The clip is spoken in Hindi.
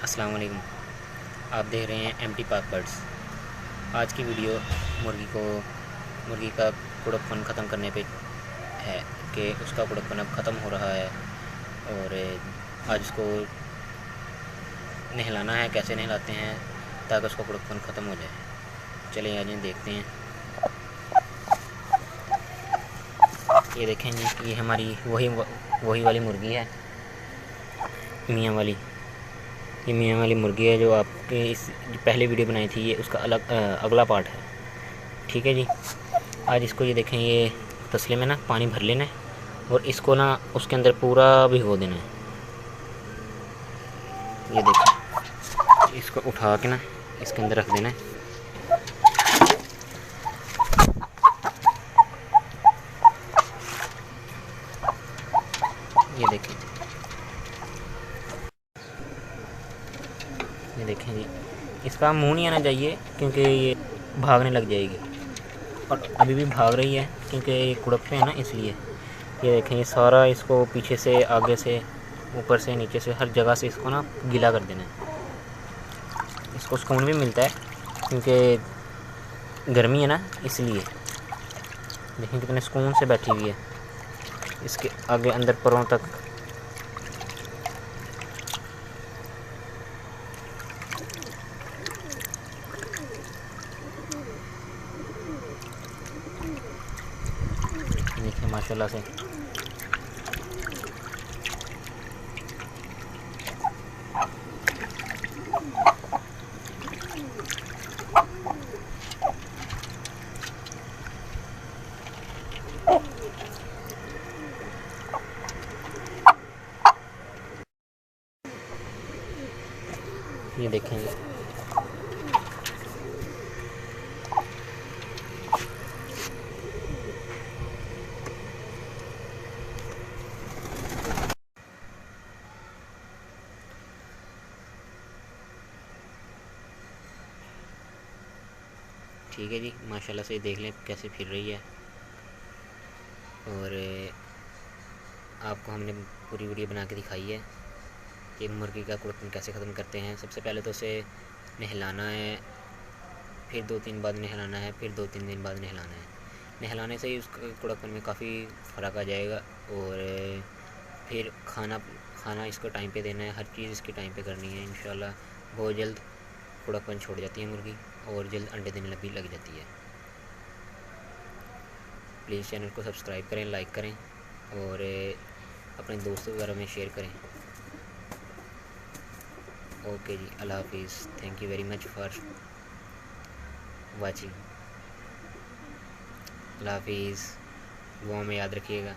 अस्सलाम वालेकुम। आप देख रहे हैं एम्प्टी पाक बर्ड्स। आज की वीडियो मुर्गी का कुड़कपन ख़त्म करने पे है कि उसका कुड़कपन अब ख़त्म हो रहा है और आज उसको नहलाना है। कैसे नहलाते हैं ताकि उसका कुड़कपन ख़त्म हो जाए। चलिए आज देखते हैं। ये देखें जी, ये हमारी वही वाली मुर्गी है, मियाँ वाली। ये मियाँ वाली मुर्गी है जो आपके इस पहले वीडियो बनाई थी, ये उसका अगला पार्ट है। ठीक है जी। आज इसको ये देखें, ये तसले में ना पानी भर लेना है और इसको ना उसके अंदर पूरा भिगो देना है। ये देखें, इसको उठा के ना इसके अंदर रख देना है। ये देखें, ये देखें जी, इसका मुंह नहीं आना चाहिए क्योंकि ये भागने लग जाएगी और अभी भी भाग रही है क्योंकि ये कुड़क पे है ना, इसलिए। ये देखें, ये सारा इसको पीछे से, आगे से, ऊपर से, नीचे से, हर जगह से इसको ना गीला कर देना है। इसको सुकून भी मिलता है क्योंकि गर्मी है ना, इसलिए। देखें कितने सुकून से बैठी हुई है, इसके आगे अंदर पैरों तक। देखिए माशाल्लाह से। ये देखें, ठीक है जी। माशाल्लाह से देख लें कैसे फिर रही है। और आपको हमने पूरी वीडियो बना के दिखाई है कि मुर्गी का कुड़कपन कैसे ख़त्म करते हैं। सबसे पहले तो उसे नहलाना है, फिर 2-3 बाद नहलाना है, फिर 2-3 दिन बाद नहलाना है। नहलाने से ही उसके कुड़कपन में काफ़ी फ़र्क आ जाएगा। और फिर खाना इसको टाइम पे देना है, हर चीज़ इसकी टाइम पे करनी है। इंशाल्लाह बहुत जल्द कुड़कपन छोड़ जाती है मुर्गी और जल्द अंडे देने भी लग जाती है। प्लीज़ चैनल को सब्सक्राइब करें, लाइक करें और अपने दोस्तों वगैरह में शेयर करें। ओके जी, अल्लाह हाफिज़। Thank you very much for watching. अल्लाह हाफिज़। दुआ में याद रखिएगा।